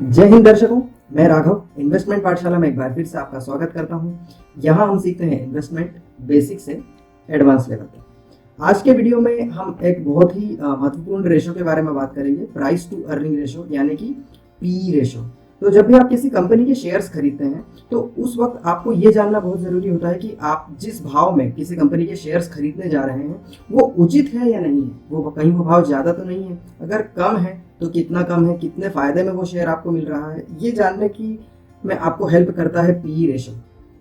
जय हिंद दर्शकों, मैं राघव इन्वेस्टमेंट पाठशाला में एक बार फिर से आपका स्वागत करता हूं। यहां हम सीखते हैं इन्वेस्टमेंट बेसिक से एडवांस लेवल तक। आज के वीडियो में हम एक बहुत ही महत्वपूर्ण रेशो के बारे में बात करेंगे, प्राइस टू अर्निंग रेशो यानी कि पी रेशो। तो जब भी आप किसी कंपनी के शेयर्स खरीदते हैं तो उस वक्त आपको ये जानना बहुत जरूरी होता है कि आप जिस भाव में किसी कंपनी के शेयर्स खरीदने जा रहे हैं वो उचित है या नहीं है। वो कहीं वो भाव ज्यादा तो नहीं है, अगर कम है तो कितना कम है, कितने फायदे में वो शेयर आपको मिल रहा है, ये जानने की में आपको हेल्प करता है पी रेशो।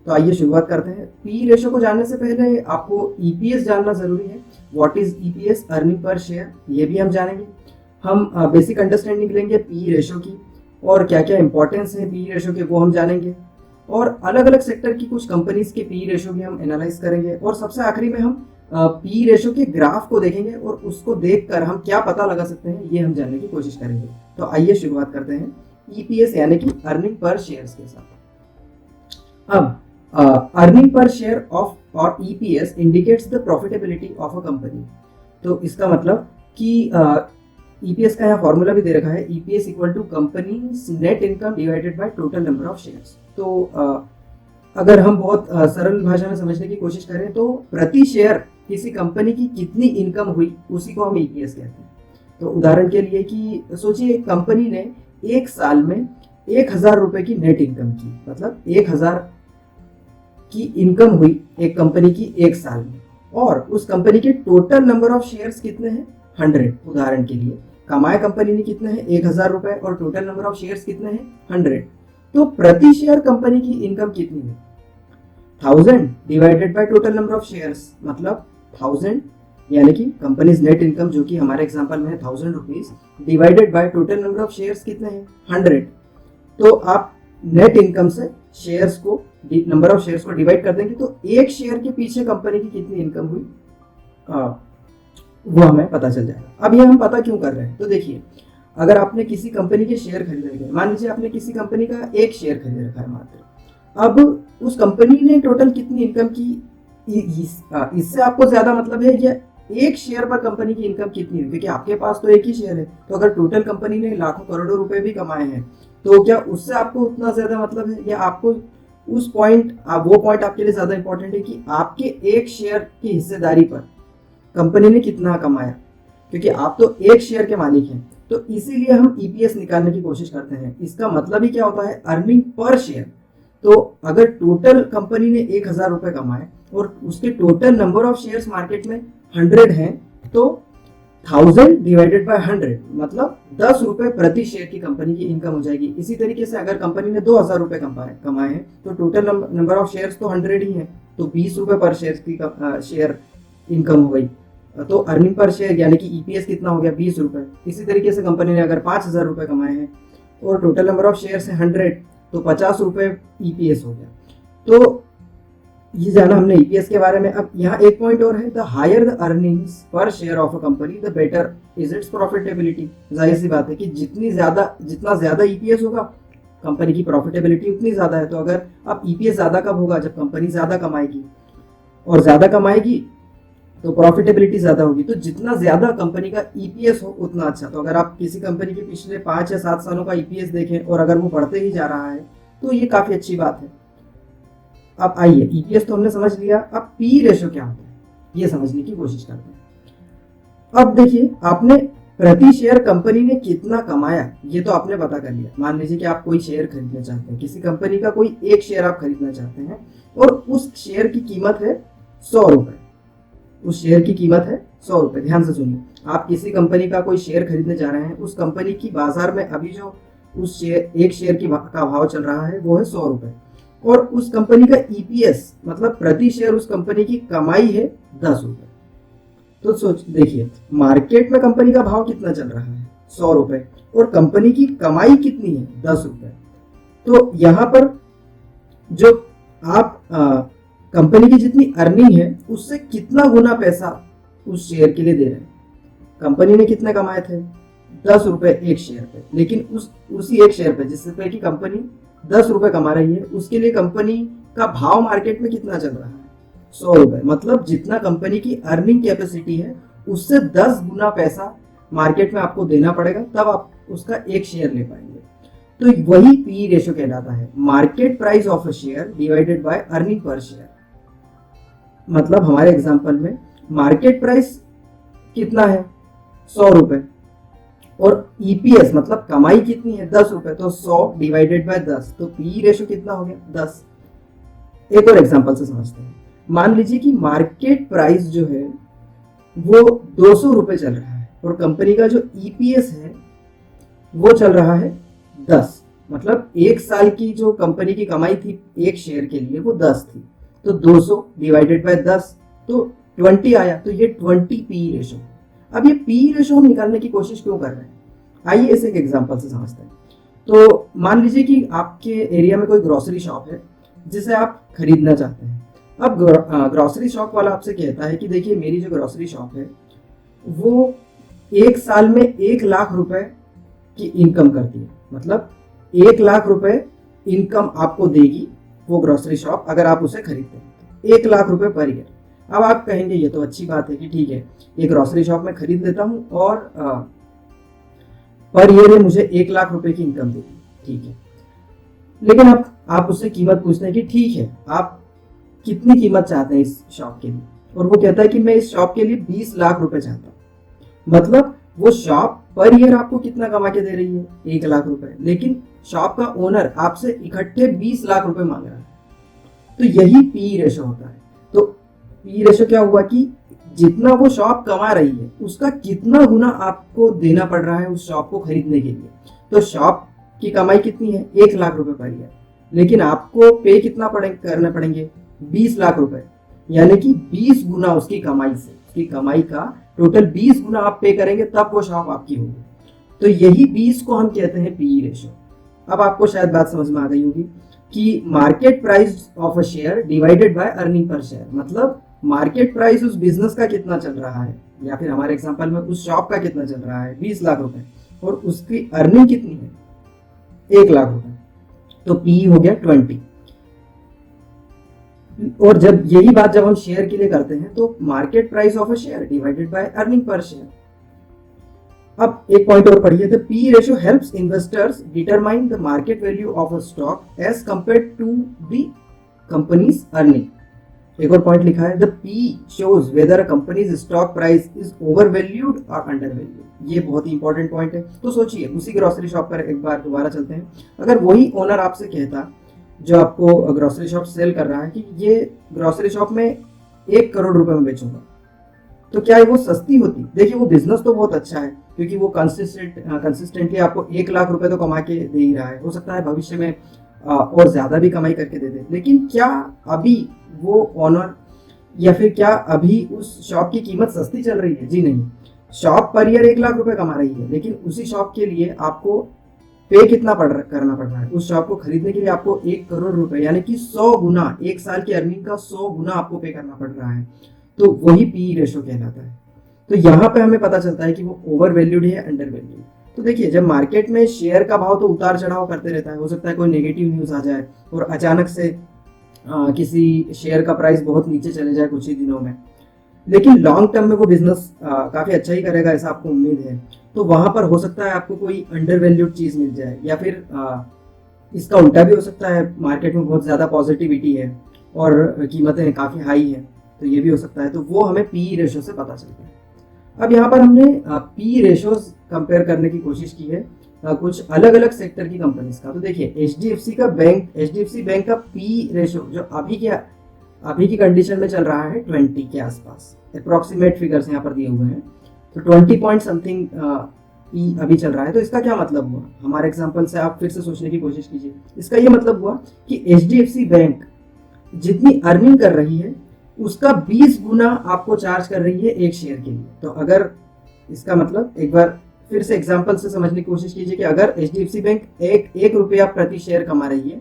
तो आइए शुरुआत करते हैं। पी रेशो को जानने से पहले आपको ईपीएस जानना जरूरी है। What is EPS, earning per share, ये भी हम जानेंगे। हम बेसिक अंडरस्टैंडिंग लेंगे पी रेशो की और क्या क्या इंपॉर्टेंस है पी रेशो के वो हम जानेंगे, और अलग अलग सेक्टर की कुछ कंपनीज के पी रेशो भी हम एनालाइज करेंगे, और सबसे आखिरी में हम पी रेशो के ग्राफ को देखेंगे और उसको देखकर हम क्या पता लगा सकते हैं ये हम जानने की कोशिश करेंगे। तो आइए शुरुआत करते हैं ईपीएस यानी कि अर्निंग पर शेयर्स के साथ। अब अर्निंग पर शेयर ऑफ और EPS indicates the profitability of a company. तो इसका मतलब कि ईपीएस का यहाँ फॉर्मूला भी दे रखा है, EPS equal to company net income divided by total number of shares. तो अगर हम बहुत सरल भाषा में समझने की कोशिश करें तो प्रति शेयर किसी कंपनी की कितनी इनकम हुई उसी को हम ईपीएस कहते हैं। तो उदाहरण के लिए कि सोचिए कंपनी ने एक साल में 1000 रुपए की नेट इनकम की, मतलब 1000 की इनकम हुई एक कंपनी की एक साल में, और उस कंपनी के टोटल नंबर ऑफ शेयर्स कितने हैं 100। उदाहरण के लिए कमाए कंपनी ने कितने हैं 1000 रुपए और टोटल नंबर ऑफ शेयर्स कितने हैं 100। तो प्रति शेयर कंपनी की इनकम कितनी है 1000 divided by total number of shares, मतलब 1000 यानी कि कंपनीज नेट इनकम जो कि हमारे एग्जांपल में है 1000 rupees divided by total number of shares कितने हैं 100। तो आप नेट इनकम से शेयर्स को नंबर ऑफ शेयर्स को डिवाइड कर देंगे तो एक शेयर के पीछे कंपनी की कितनी इनकम हुई वो हमें पता चल जाएगा। अब ये हम पता क्यों कर रहे हैं, तो देखिए अगर आपने किसी कंपनी के शेयर खरीदे गए, मान लीजिए आपने किसी कंपनी का एक शेयर खरीद रखा है मात्र, अब उस कंपनी ने टोटल कितनी इनकम की इससे आपको ज्यादा मतलब है या एक शेयर पर कंपनी की इनकम कितनी है, क्योंकि आपके पास तो एक ही शेयर है। तो अगर टोटल कंपनी ने लाखों करोड़ों रुपए भी कमाए हैं तो क्या उससे आपको उतना ज्यादा मतलब है, या आपको उस पॉइंट वो पॉइंट आपके लिए ज्यादा इंपॉर्टेंट है कि आपके एक शेयर की हिस्सेदारी पर कंपनी ने कितना कमाया, क्योंकि आप तो एक शेयर के मालिक हैं। तो इसीलिए हम ईपीएस निकालने की कोशिश करते हैं। इसका मतलब ही क्या होता है, अर्निंग पर शेयर। तो अगर टोटल कंपनी ने 1000 रुपए कमाए और उसके total number of shares market में 100 हैं, तो 1000 डिवाइडेड बाय 100 मतलब 10 रुपए प्रति शेयर की कंपनी की इनकम हो जाएगी। इसी तरीके से अगर कंपनी ने 2000 रुपए कमाए हैं तो टोटल नंबर ऑफ शेयर्स तो 100 ही है, तो 20 रुपए पर शेयर की शेयर इनकम हो गई। तो अर्निंग पर शेयर यानी कि ईपीएस कितना हो गया 20 रुपए। इसी तरीके से कंपनी ने अगर 5000 रुपए कमाए हैं और टोटल नंबर ऑफ शेयर्स है 100, तो 50 रुपए ईपीएस हो गया। तो ये जाना हमने ईपीएस के बारे में। अब यहाँ एक पॉइंट और है, द हायर द अर्निंग्स पर share of a company the better is it's profitability. जाहिर सी बात है कि जितना ज्यादा ईपीएस होगा कंपनी की प्रॉफिटेबिलिटी उतनी ज्यादा है। तो अगर अब ईपीएस ज्यादा कब होगा, जब कंपनी ज्यादा कमाएगी, और ज्यादा कमाएगी तो प्रॉफिटेबिलिटी ज्यादा होगी। तो जितना ज्यादा कंपनी का ईपीएस हो उतना अच्छा। तो अगर आप किसी कंपनी के पिछले 5 या 7 सालों का ईपीएस देखें और अगर वो बढ़ते ही जा रहा है तो ये काफी अच्छी बात है। अब आइए, ईपीएस तो हमने समझ लिया, अब पी रेशो क्या होता है ये समझने की कोशिश करते हैं। अब देखिए आपने प्रति शेयर कंपनी ने कितना कमाया ये तो आपने पता कर लिया। मान लीजिए कि आप कोई शेयर खरीदना चाहते हैं, किसी कंपनी का कोई एक शेयर आप खरीदना चाहते हैं और उस शेयर की कीमत है 100 रुपए। उस शेयर की कीमत है 100 रुपए। ध्यान से सुनिए, आप किसी कंपनी का कोई शेयर खरीदने जा रहे हैं, उस कंपनी की बाजार में अभी जो उस शेयर एक शेयर का भाव चल रहा है वो है 100 रुपए, और उस कंपनी का ईपीएस मतलब प्रति शेयर उस कंपनी की कमाई है 10 रुपए। तो सोच देखिए मार्केट में कंपनी का भाव कितना चल रहा है 100 रुपए और कंपनी की कमाई कितनी है 10 रुपए। तो यहाँ पर जो आप कंपनी की जितनी अर्निंग है उससे कितना गुना पैसा उस शेयर के लिए दे रहे हैं। कंपनी ने कितने कमाए थे 10 रुपए एक शेयर पे, लेकिन उसी एक शेयर पे जिससे कि कंपनी 10 रुपए कमा रही है उसके लिए कंपनी का भाव मार्केट में कितना चल रहा है 100 रुपए। मतलब जितना कंपनी की अर्निंग कैपेसिटी है उससे 10 गुना पैसा मार्केट में आपको देना पड़ेगा, तब आप उसका एक शेयर ले पाएंगे। तो वही पी रेशो कहलाता है, market price of a share divided by earning per share. मतलब हमारे एग्जांपल में मार्केट प्राइस कितना है, 100 रुपए, और ईपीएस मतलब कमाई कितनी है, 10 रुपए, तो 100 डिवाइडेड बाय 10, तो पी रेशो कितना हो गया, 10। एक और एग्जांपल से समझते हैं। मान लीजिए कि मार्केट प्राइस जो है वो 200 रुपए चल रहा है और कंपनी का जो ईपीएस है वो चल रहा है 10, मतलब एक साल की जो कंपनी की कमाई थी एक शेयर के लिए वो 10 थी, तो 200 डिवाइडेड बाय 10 तो 20 आया, तो ये 20 पी रेशो। अब ये पी रेशो हम निकालने की कोशिश क्यों कर रहे हैं, आइए इसे एक एग्जांपल से समझते हैं। तो मान लीजिए कि आपके एरिया में कोई ग्रोसरी शॉप है जिसे आप खरीदना चाहते हैं। अब ग्रोसरी शॉप वाला आपसे कहता है कि देखिए मेरी जो ग्रोसरी शॉप है वो एक साल में 1 लाख रुपए की इनकम करती है, मतलब 1 लाख रुपए इनकम आपको देगी वो ग्रोसरी शॉप अगर आप उसे खरीदते हैं, 1 लाख रुपए पर ईयर। अब आप कहेंगे ये तो अच्छी बात है कि ठीक है ये ग्रोसरी शॉप में खरीद लेता हूँ और पर ईयर मुझे 1 लाख रुपए की इनकम देगी, ठीक है। लेकिन अब आप उससे कीमत पूछते हैं कि ठीक है आप कितनी कीमत चाहते हैं इस शॉप के लिए, और वो कहता है कि मैं इस शॉप के लिए 20 लाख रुपए चाहता हूँ। मतलब वो शॉप पर ईयर आपको कितना कमा के दे रही है, 1 लाख रुपए, लेकिन शॉप का ओनर आपसे इकट्ठे 20 लाख रुपए मांग रहा है। तो यही पी रेशो होता है। तो पी रेशो क्या हुआ कि जितना वो शॉप कमा रही है उसका कितना गुना आपको देना पड़ रहा है उस शॉप को खरीदने के लिए। तो शॉप की कमाई कितनी है, 1 लाख रुपए पर ईयर, लेकिन आपको पे कितना करने पड़ेंगे, 20 लाख रुपए, यानी कि 20 गुना उसकी कमाई से, उसकी कमाई का टोटल 20 गुना आप पे करेंगे तब वो शॉप आपकी होगी। तो यही 20 को हम कहते हैं पी रेशो। अब आपको शायद बात समझ में आ गई होगी कि market price of a share divided by earning per share, मतलब मार्केट प्राइस उस बिजनेस का कितना चल रहा है, या फिर हमारे एग्जांपल में उस शॉप का कितना चल रहा है, 20 लाख रुपए, और उसकी अर्निंग कितनी है, 1 लाख रुपए, तो पी हो गया 20। और जब यही बात जब हम शेयर के लिए करते हैं तो market price of a share divided by earning per share. अब एक पॉइंट और पढ़िए, the P ratio helps investors determine the market value of a stock as compared to the company's earning. एक और पॉइंट लिखा है, the P shows whether a company's stock price is over valued और under valued. ये बहुत ही important point है। तो सोचिए उसी ग्रोसरी शॉप पर एक बार दोबारा चलते हैं। अगर वही ओनर आपसे कहता जो आपको ग्रोसरी शॉप सेल कर रहा है कि ये ग्रोसरी शॉप में 1 करोड़ रुपए में बेचूंगा, तो क्या वो सस्ती होती? देखिए वो बिजनेस तो बहुत अच्छा है क्योंकि वो कंसिस्टेंटली आपको 1 लाख रुपए तो कमा के दे ही रहा है, हो सकता है भविष्य में और ज्यादा भी कमाई करके दे दे। लेकिन क्या अभी वो ओनर या फिर क्या अभी उस शॉप की कीमत सस्ती चल रही है? जी नहीं, शॉप पर ईयर 1 लाख रुपए कमा रही है, लेकिन उसी शॉप के लिए आपको पे कितना करना पड़ रहा है? उस शॉप को खरीदने के लिए आपको 1 करोड़ रुपए यानी कि 100 गुना, एक साल की अर्निंग का 100 गुना आपको पे करना पड़ रहा है। तो वही पी रेशो कहलाता है। तो यहाँ पे हमें पता चलता है कि वो ओवर वैल्यूड है, अंडर वैल्यूड। तो देखिए जब मार्केट में शेयर का भाव तो उतार चढ़ाव करते रहता है, हो सकता है कोई नेगेटिव न्यूज आ जाए और अचानक से किसी शेयर का प्राइस बहुत नीचे चले जाए कुछ ही दिनों में, लेकिन लॉन्ग टर्म में वो बिजनेस काफी अच्छा ही करेगा ऐसा आपको उम्मीद है। तो वहां पर हो सकता है आपको कोई अंडर वैल्यूड चीज मिल जाए, या फिर इसका उल्टा भी हो सकता है, मार्केट में बहुत ज्यादा पॉजिटिविटी है और कीमतें काफी हाई है, तो ये भी हो सकता है। तो वो हमें पी रेशो से पता चलता है। अब यहाँ पर हमने पी रेशोज कंपेयर करने की कोशिश की है कुछ अलग अलग सेक्टर की कंपनीज का। तो देखिए एचडीएफसी बैंक का पी रेशो जो अभी की कंडीशन में चल रहा है 20 के आसपास, अप्रोक्सीमेट फिगर्स यहाँ पर दिए हुए हैं। तो 20 पॉइंट समथिंग पी अभी चल रहा है। तो इसका क्या मतलब हुआ? हमारे एग्जांपल से आप फिर से सोचने की कोशिश कीजिए। इसका ये मतलब हुआ कि एचडीएफसी बैंक जितनी अर्निंग कर रही है उसका 20 गुना आपको चार्ज कर रही है एक शेयर के लिए। तो अगर इसका मतलब एक बार फिर से एग्जांपल से समझने की कोशिश कीजिए कि अगर एचडीएफसी बैंक एक रुपया प्रति शेयर कमा रही है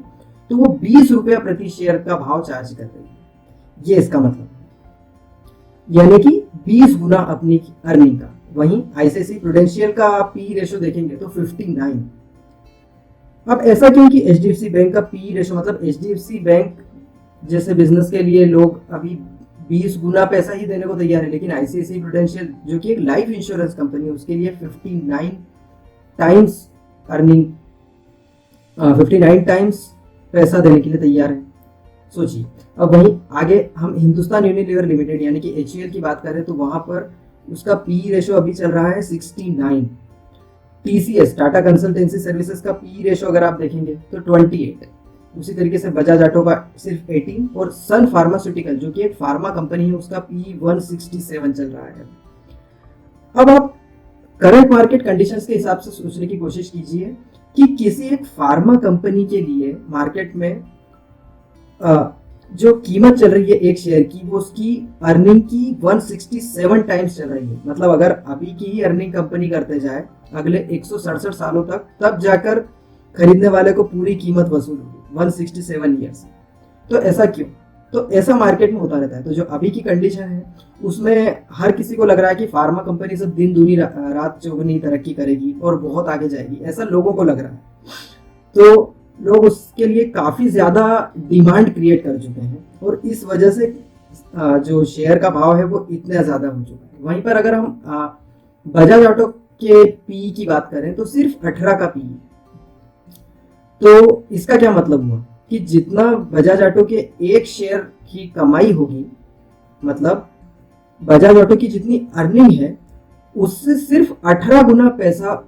तो वो 20 रुपया प्रति शेयर का भाव चार्ज कर रही है, ये इसका मतलब, यानी कि 20 गुना अपनी अर्निंग का। वहीं आईसीआईसीआई प्रूडेंशियल का आप पी रेशो देखेंगे तो 59। अब ऐसा क्यों कि एचडीएफसी बैंक का पी रेशो, मतलब एचडीएफसी बैंक जैसे बिजनेस के लिए लोग अभी 20 गुना पैसा ही देने को तैयार है, लेकिन आईसीआईसीआई प्रूडेंशियल जो कि एक लाइफ इंश्योरेंस कंपनी है उसके लिए 59 टाइम्स अर्निंग 59 टाइम्स पैसा देने के लिए तैयार है। सोचिए। अब वहीं आगे हम हिंदुस्तान यूनिलीवर लिमिटेड यानी कि HUL की बात करें तो वहां पर उसका पी रेशो अभी चल रहा है 69। TCS टाटा कंसल्टेंसी सर्विसेज का पी रेशो अगर आप देखेंगे तो 28। उसी तरीके से बजाज ऑटो का सिर्फ 18 और सन फार्मास्यूटिकल जो कि एक फार्मा कंपनी है उसका पी 167 चल रहा है। अब आप करंट मार्केट कंडीशंस के हिसाब से सोचने की कोशिश कीजिए कि किसी एक फार्मा कंपनी के लिए मार्केट में जो कीमत चल रही है एक शेयर की वो उसकी अर्निंग की 167 टाइम्स चल रही है। मतलब अगर अभी की ही अर्निंग कंपनी करते जाए अगले 167 सालों तक तब जाकर खरीदने वाले को पूरी कीमत वसूल होगी 167 ईयर्स। तो ऐसा क्यों? तो ऐसा मार्केट में होता रहता है। तो जो अभी की कंडीशन है उसमें हर किसी को लग रहा है कि फार्मा कंपनी सब दिन दूनी रात चौगुनी तरक्की करेगी और बहुत आगे जाएगी, ऐसा लोगों को लग रहा है। तो लोग उसके लिए काफी ज्यादा डिमांड क्रिएट कर चुके हैं और इस वजह से जो शेयर का भाव है वो इतना ज्यादा हो चुका है। वहीं पर अगर हम बजाज ऑटो के पी की बात करें तो सिर्फ 18 का पी। तो इसका क्या मतलब हुआ कि जितना बजाज ऑटो के एक शेयर की कमाई होगी, मतलब बजाज ऑटो की जितनी अर्निंग है उससे सिर्फ 18 गुना पैसा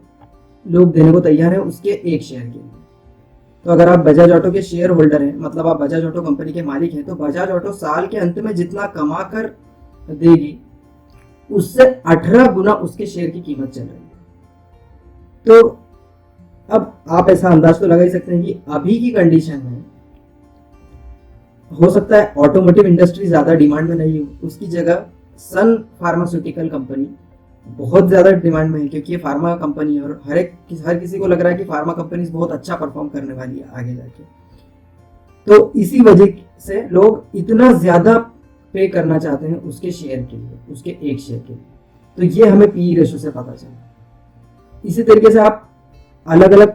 लोग देने को तैयार है उसके एक शेयर के लिए। तो अगर आप बजाज ऑटो के शेयर होल्डर हैं, मतलब आप बजाज ऑटो कंपनी के मालिक हैं, तो बजाज ऑटो साल के अंत में जितना कमा कर देगी उससे 18 गुना उसके शेयर की कीमत चल रही है। तो अब आप ऐसा अंदाज तो लगा ही सकते हैं कि अभी की कंडीशन में हो सकता है ऑटोमोटिव इंडस्ट्री ज्यादा डिमांड में नहीं हो, उसकी जगह सन फार्मास्यूटिकल कंपनी बहुत ज्यादा डिमांड में है, क्योंकि ये फार्मा कंपनी है और हर किसी को लग रहा है कि फार्मा कंपनी बहुत अच्छा परफॉर्म करने वाली है आगे जाके। तो इसी वजह से लोग इतना ज्यादा पे करना चाहते हैं उसके शेयर के लिए, उसके एक शेयर के लिए। तो ये हमें पी रेशो से पता चला। इसी तरीके से आप अलग अलग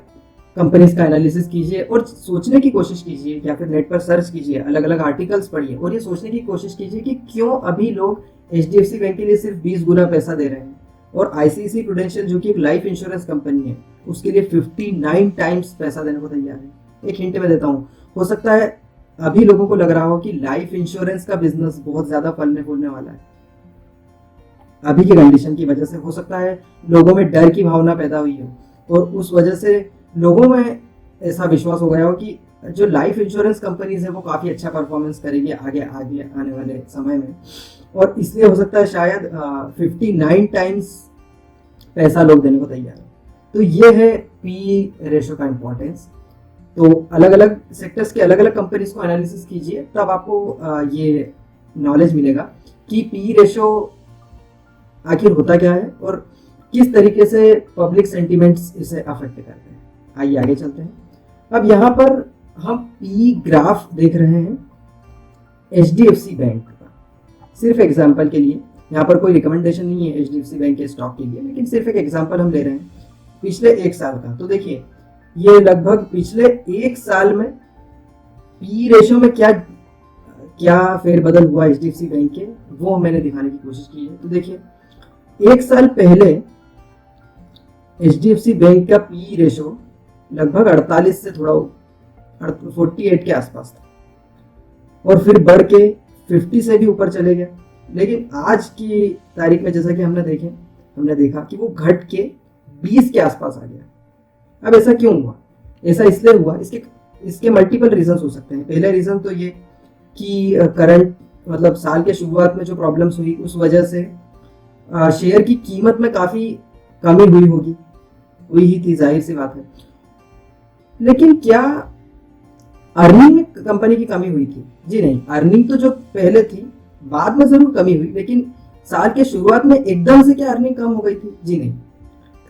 कंपनीज का एनालिसिस कीजिए और सोचने की कोशिश कीजिए या फिर नेट पर सर्च कीजिए, अलग अलग आर्टिकल्स पढ़िए और ये सोचने की कोशिश कीजिए कि क्यों अभी लोग HDFC बैंक के लिए सिर्फ 20 गुना पैसा दे रहे हैं और ICICI प्रूडेंशियल जो कि एक लाइफ इंश्योरेंस कंपनी है उसके लिए 59 टाइम्स पैसा देने को तैयार है। एक हिंट में देता हूँ, हो सकता है अभी लोगों को लग रहा हो कि लाइफ इंश्योरेंस का बिजनेस बहुत ज्यादा फलने फूलने वाला है। अभी की कंडीशन की वजह से हो सकता है लोगों में डर की भावना पैदा हुई हो और उस वजह से लोगों में ऐसा विश्वास हो गया हो कि जो लाइफ इंश्योरेंस कंपनीज है वो काफी अच्छा परफॉर्मेंस करेगी आगे आगे आने वाले समय में, और इसलिए हो सकता है शायद 59 टाइम्स पैसा लोग देने को तैयार है। तो ये है पी रेशो का इंपॉर्टेंस। तो अलग अलग सेक्टर्स के अलग अलग कंपनीज को एनालिसिस कीजिए, तब आपको ये नॉलेज मिलेगा कि पी रेशो आखिर होता क्या है और किस तरीके से पब्लिक सेंटिमेंट्स इसे अफेक्ट करते हैं। आइए आगे चलते हैं। अब यहाँ पर हम पी ग्राफ देख रहे हैं HDFC बैंक का, सिर्फ एग्जांपल के लिए। यहाँ पर कोई रिकमेंडेशन नहीं है HDFC बैंक के स्टॉक के लिए, लेकिन सिर्फ एक एग्जांपल हम ले रहे हैं पिछले एक साल का। तो देखिए ये लगभग पिछले एक साल में पी रेशो में क्या क्या फेरबदल हुआ HDFC बैंक के, वो मैंने दिखाने की कोशिश की है। तो देखिए एक साल पहले HDFC बैंक का पी रेशो लगभग 48 से थोड़ा 48 के आसपास था और फिर बढ़ के 50 से भी ऊपर चले गया। लेकिन आज की तारीख में जैसा कि हमने देखा कि वो घट के 20 के आसपास आ गया। अब ऐसा क्यों हुआ? ऐसा इसलिए हुआ, इसके मल्टीपल रीजंस हो सकते हैं। पहले रीजन तो ये कि करंट मतलब साल के शुरुआत में जो प्रॉब्लम्स हुई उस वजह से शेयर की कीमत में काफी कमी हुई ही थी, जाहिर सी बात है। लेकिन क्या अर्निंग में कंपनी की कमी हुई थी? जी नहीं, अर्निंग तो जो पहले थी बाद में जरूर कमी हुई, लेकिन साल के शुरुआत में एकदम से क्या अर्निंग कम हो गई थी? जी नहीं,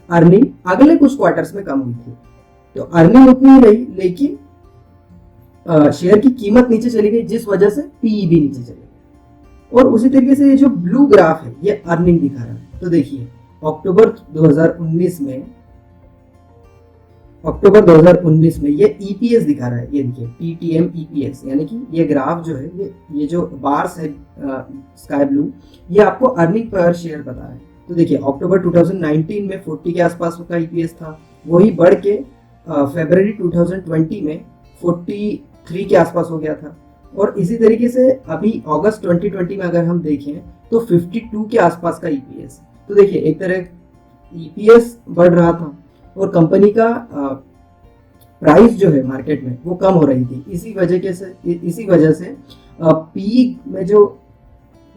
अर्निंग अगले कुछ क्वार्टर्स में कम हुई थी। तो अर्निंग उतनी ही रही, लेकिन शेयर की कीमत नीचे चली गई, जिस वजह से पीई भी नीचे चली गई। और उसी तरीके से ये जो ब्लू ग्राफ है ये अर्निंग दिखा रहा है। तो देखिए अक्टूबर 2019 में ये EPS दिखा रहा है। ये देखिए TTM EPS, यानी कि ये ग्राफ जो है ये जो बार्स है स्काई ब्लू, ये आपको अर्निंग पर शेयर बता रहा है। तो देखिए अक्टूबर 2019 में 40 के आसपास का EPS था, वही बढ़ के फरवरी 2020 में 43 के आसपास हो गया था। और इसी तरीके से अभी अगस्त 2020 में अगर हम देखें तो 52 के आसपास का ईपीएस। तो देखिए एक तरह ईपीएस बढ़ रहा था और कंपनी का प्राइस जो है मार्केट में वो कम हो रही थी। इसी वजह से पी में जो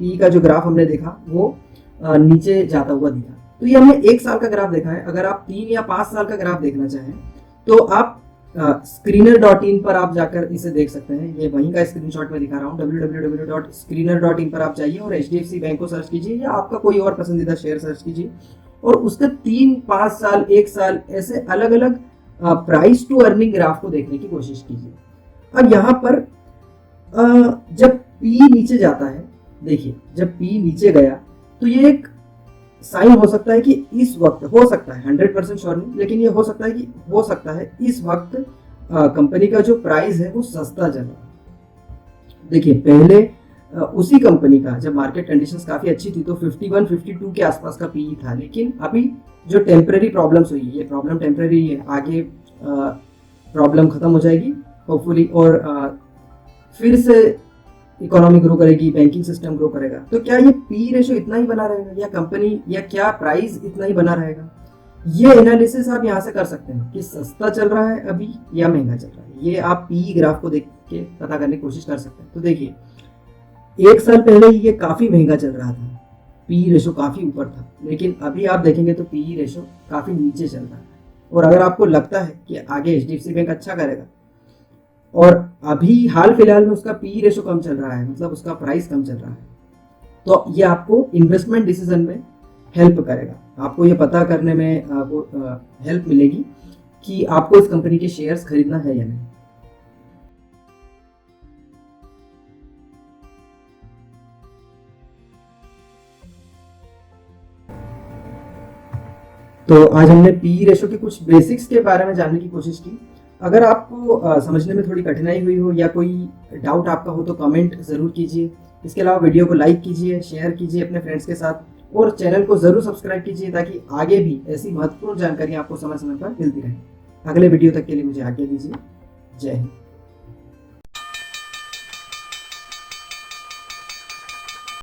पी का जो ग्राफ हमने देखा वो नीचे जाता हुआ दिखा। तो ये हमने 1 साल का ग्राफ देखा है। अगर आप 3 या 5 साल का ग्राफ देखना चाहें तो आप screener.in पर आप जाकर इसे देख सकते हैं। ये वहीं का स्क्रीनशॉट में दिखा रहा हूँ। www.screener.in पर आप जाइए और HDFC बैंक को सर्च कीजिए या आपका कोई और पसंदीदा शेयर सर्च कीजिए और उसका 3, 5 साल, 1 साल ऐसे अलग अलग प्राइस टू अर्निंग ग्राफ को देखने की कोशिश कीजिए। अब यहाँ पर जब पी नीचे जाता है, देखिए जब पी नीचे गया तो ये एक साइन हो सकता है कि इस वक्त, हो सकता है 100% श्योर नहीं, लेकिन ये हो सकता है इस वक्त कंपनी का जो प्राइस है वो सस्ता चल रहा है। देखिए पहले उसी कंपनी का जब मार्केट कंडीशंस काफी अच्छी थी तो 51, 52 के आसपास का पीई था, लेकिन अभी जो टेम्पररी प्रॉब्लम्स हुई, ये प्रॉब्लम टेम्पररी है, आगे प्रॉब्लम खत्म हो जाएगी होपफुली और फिर से इकोनॉमी ग्रो करेगी, बैंकिंग सिस्टम ग्रो करेगा। तो क्या ये पी रेशो इतना ही बना रहेगा या कंपनी या क्या प्राइस इतना ही बना रहेगा? ये एनालिसिस आप यहाँ से कर सकते हैं कि सस्ता चल रहा है अभी या महंगा चल रहा है। ये आप पी ग्राफ को देख के पता करने की कोशिश कर सकते हैं। तो देखिए 1 साल पहले ये काफी महंगा चल रहा था, पी रेशो काफी ऊपर था, लेकिन अभी आप देखेंगे तो पी रेशो काफी नीचे चल रहा है। और अगर आपको लगता है कि आगे HDFC बैंक अच्छा करेगा और अभी हाल फिलहाल में उसका पी रेशो कम चल रहा है, मतलब उसका प्राइस कम चल रहा है, तो ये आपको इन्वेस्टमेंट डिसीजन में हेल्प करेगा। आपको ये पता करने में हेल्प मिलेगी कि आपको इस कंपनी के शेयर्स खरीदना है या नहीं। तो आज हमने पी रेशो के कुछ बेसिक्स के बारे में जानने की कोशिश की। अगर आपको समझने में थोड़ी कठिनाई हुई हो या कोई डाउट आपका हो तो कमेंट ज़रूर कीजिए। इसके अलावा वीडियो को लाइक कीजिए, शेयर कीजिए अपने फ्रेंड्स के साथ और चैनल को ज़रूर सब्सक्राइब कीजिए ताकि आगे भी ऐसी महत्वपूर्ण जानकारी आपको समय समय पर मिलती रहे। अगले वीडियो तक के लिए मुझे आज्ञा दीजिए। जय हिंद।